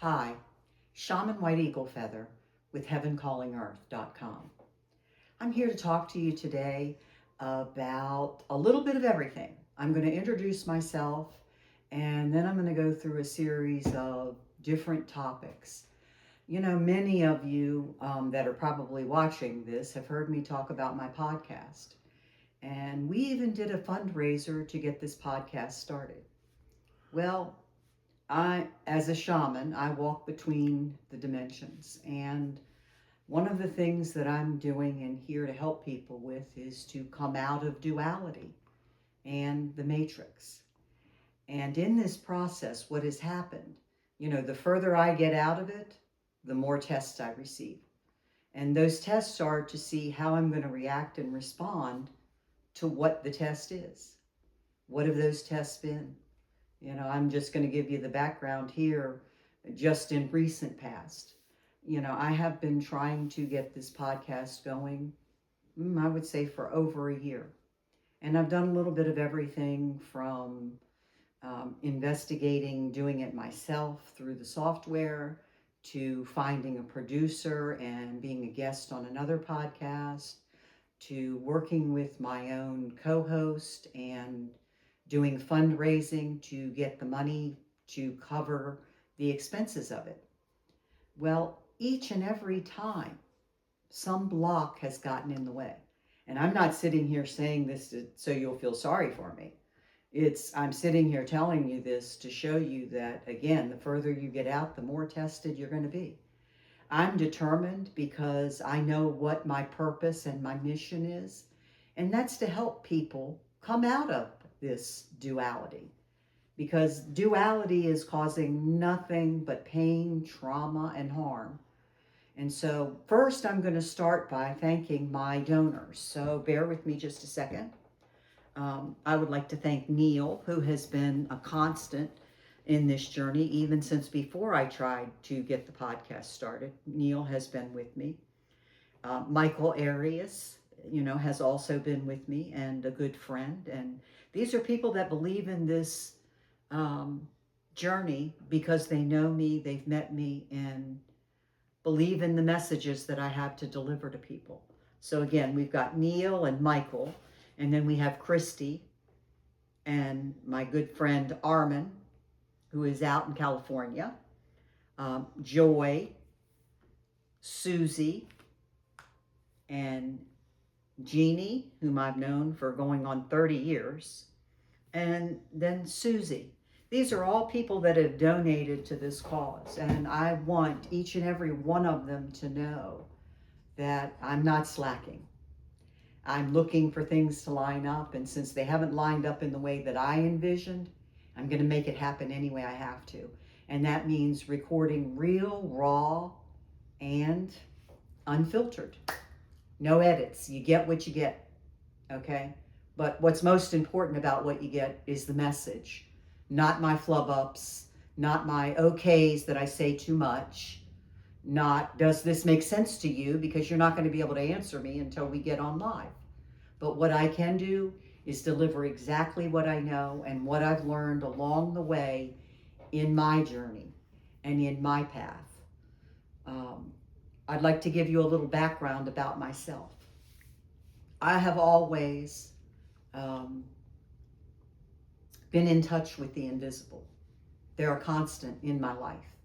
Hi, Shaman White Eagle Feather with heavencallingearth.com. I'm here to talk to you today about a little bit of everything. I'm going to introduce myself and then I'm going to go through a series of different topics. You know, many of you that are probably watching this have heard me talk about my podcast. And we even did a fundraiser to get this podcast started. Well, as a shaman, I walk between the dimensions. And one of the things that I'm doing and here to help people with is to come out of duality and the matrix. And in this process, what has happened, the further I get out of it, the more tests I receive. And those tests are to see how I'm going to react and respond to what the test is. What have those tests been? I'm just going to give you the background here just in recent past. I have been trying to get this podcast going, I would say for over a year. And I've done a little bit of everything from investigating, doing it myself through the software, to finding a producer and being a guest on another podcast, to working with my own co-host and doing fundraising to get the money to cover the expenses of it. Well, each and every time, some block has gotten in the way. And I'm not sitting here saying this so you'll feel sorry for me. I'm sitting here telling you this to show you that, again, the further you get out, the more tested you're going to be. I'm determined because I know what my purpose and my mission is, and that's to help people come out of this duality, because duality is causing nothing but pain, trauma, and harm. And so first I'm going to start by thanking my donors. So bear with me just a second. I would like to thank Neil, who has been a constant in this journey, even since before I tried to get the podcast started. Neil has been with me. Michael Arias, has also been with me and a good friend. And these are people that believe in this journey because they know me, they've met me, and believe in the messages that I have to deliver to people. So again, we've got Neil and Michael, and then we have Christy and my good friend Armin, who is out in California, Joy, Susie, and Jeannie, whom I've known for going on 30 years, and then Susie. These are all people that have donated to this cause, and I want each and every one of them to know that I'm not slacking. I'm looking for things to line up, and since they haven't lined up in the way that I envisioned, I'm going to make it happen any way I have to. And that means recording real, raw, and unfiltered. No edits. You get what you get, okay? But what's most important about what you get is the message, not my flub ups, not my okays that I say too much, not does this make sense to you, because you're not going to be able to answer me until we get on live. But what I can do is deliver exactly what I know and what I've learned along the way in my journey and in my path. I'd like to give you a little background about myself. I have always been in touch with the invisible. They're a constant in my life.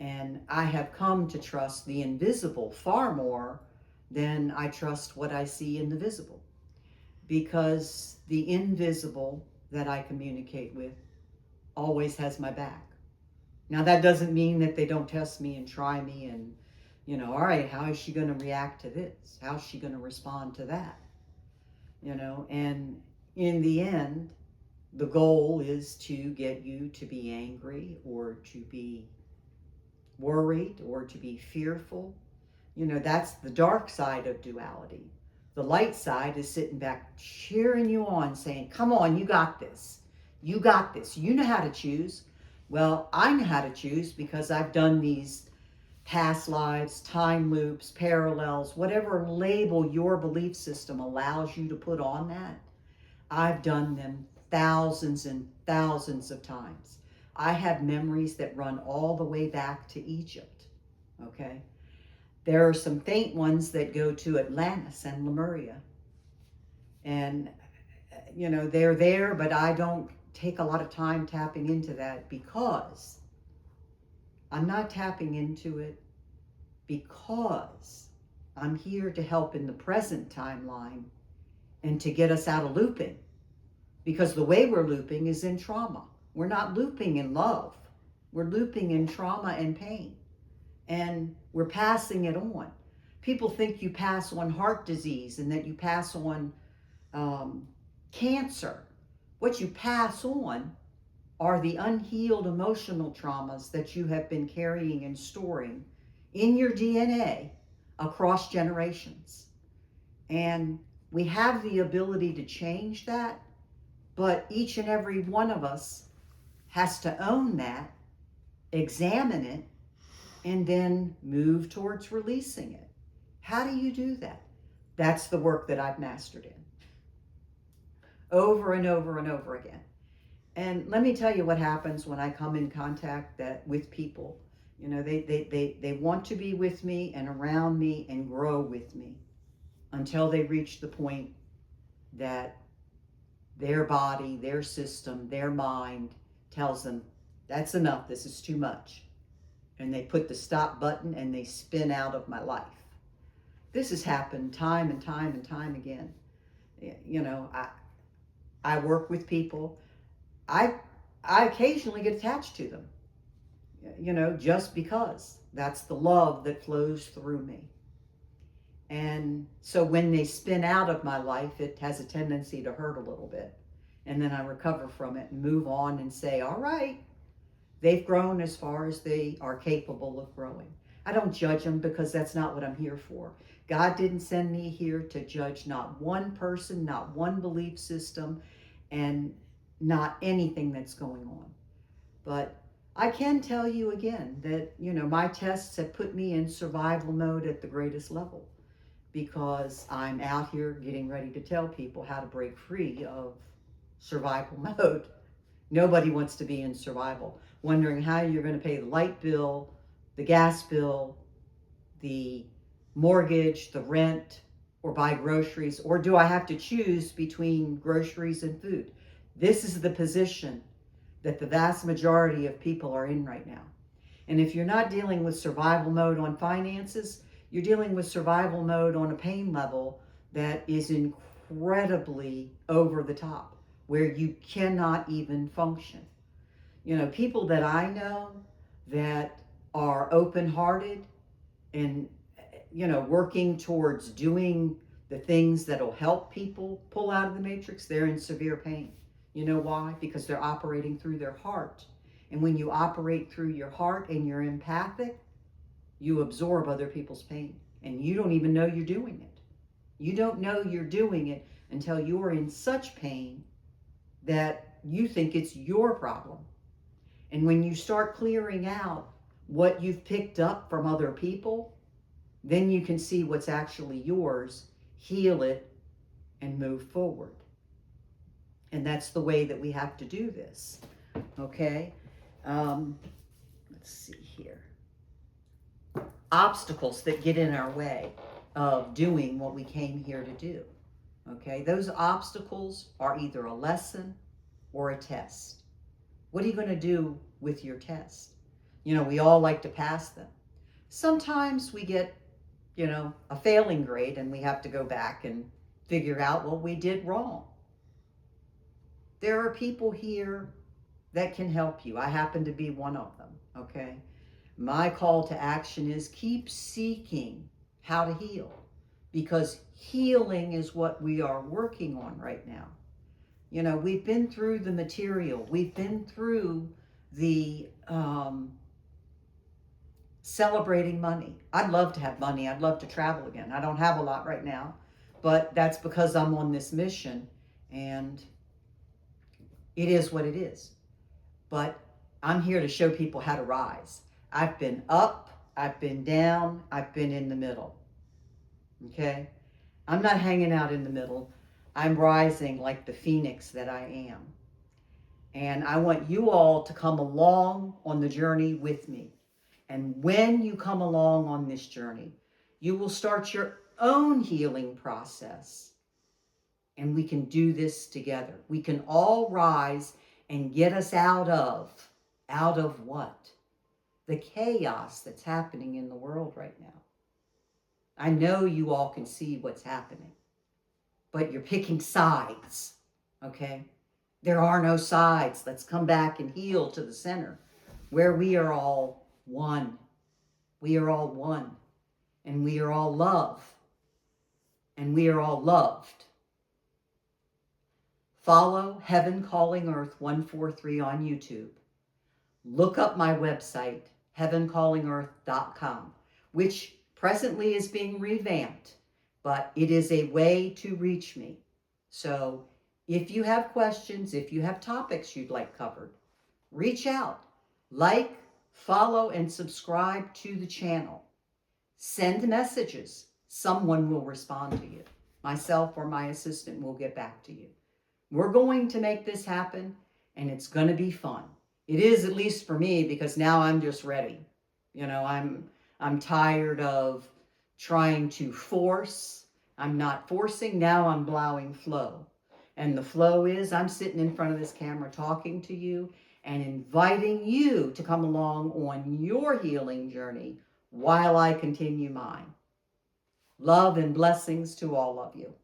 And I have come to trust the invisible far more than I trust what I see in the visible. Because the invisible that I communicate with always has my back. Now, that doesn't mean that they don't test me and try me and, all right, how is she going to react to this? How's she going to respond to that? And in the end, the goal is to get you to be angry or to be worried or to be fearful. That's the dark side of duality. The light side is sitting back, cheering you on, saying, come on, you got this. You got this. You know how to choose. Well, I know how to choose because I've done these past lives, time loops, parallels, whatever label your belief system allows you to put on that. I've done them thousands and thousands of times. I have memories that run all the way back to Egypt. Okay. There are some faint ones that go to Atlantis and Lemuria. And, they're there, but I don't take a lot of time tapping into that because I'm not tapping into it because I'm here to help in the present timeline and to get us out of looping. Because the way we're looping is in trauma. We're not looping in love. We're looping in trauma and pain. And we're passing it on. People think you pass on heart disease and that you pass on cancer. What you pass on are the unhealed emotional traumas that you have been carrying and storing in your DNA across generations. And we have the ability to change that, but each and every one of us has to own that, examine it, and then move towards releasing it. How do you do that? That's the work that I've mastered in. Over and over and over again. And let me tell you what happens when I come in contact with people. They want to be with me and around me and grow with me until they reach the point that their body, their system, their mind tells them, that's enough, this is too much. And they put the stop button and they spin out of my life. This has happened time and time and time again. I work with people. I occasionally get attached to them, just because that's the love that flows through me. And so when they spin out of my life, it has a tendency to hurt a little bit. And then I recover from it and move on and say, all right, they've grown as far as they are capable of growing. I don't judge them because that's not what I'm here for. God didn't send me here to judge not one person, not one belief system, and not anything that's going on. But I can tell you again that, my tests have put me in survival mode at the greatest level because I'm out here getting ready to tell people how to break free of survival mode. Nobody wants to be in survival, wondering how you're going to pay the light bill, the gas bill, the mortgage, the rent, or buy groceries, or do I have to choose between groceries and food? This is the position that the vast majority of people are in right now. And if you're not dealing with survival mode on finances, you're dealing with survival mode on a pain level that is incredibly over the top, where you cannot even function. People that I know that are open-hearted and, working towards doing the things that'll help people pull out of the matrix, they're in severe pain. You know why? Because they're operating through their heart. And when you operate through your heart and you're empathic, you absorb other people's pain. And you don't even know you're doing it. You don't know you're doing it until you're in such pain that you think it's your problem. And when you start clearing out what you've picked up from other people, then you can see what's actually yours, heal it, and move forward. And that's the way that we have to do this. Okay? Let's see here. Obstacles that get in our way of doing what we came here to do. Okay? Those obstacles are either a lesson or a test. What are you going to do with your test? We all like to pass them. Sometimes we get, a failing grade and we have to go back and figure out what we did wrong. There are people here that can help you. I happen to be one of them, okay? My call to action is keep seeking how to heal, because healing is what we are working on right now. We've been through the material. We've been through the celebrating money. I'd love to have money. I'd love to travel again. I don't have a lot right now, but that's because I'm on this mission, and it is what it is. But I'm here to show people how to rise. I've been up, I've been down, I've been in the middle. Okay? I'm not hanging out in the middle. I'm rising like the phoenix that I am. And I want you all to come along on the journey with me. And when you come along on this journey, you will start your own healing process. And we can do this together. We can all rise and get us out of what? The chaos that's happening in the world right now. I know you all can see what's happening, but you're picking sides, okay? There are no sides. Let's come back and heal to the center where we are all one. We are all one, and we are all love, and we are all loved. Follow Heaven Calling Earth 143 on YouTube. Look up my website, heavencallingearth.com, which presently is being revamped, but it is a way to reach me. So if you have questions, if you have topics you'd like covered, reach out, like, follow, and subscribe to the channel. Send messages. Someone will respond to you. Myself or my assistant will get back to you. We're going to make this happen, and it's going to be fun. It is, at least for me, because now I'm just ready. You know, I'm tired of trying to force. I'm not forcing. Now I'm allowing flow. And the flow is I'm sitting in front of this camera talking to you and inviting you to come along on your healing journey while I continue mine. Love and blessings to all of you.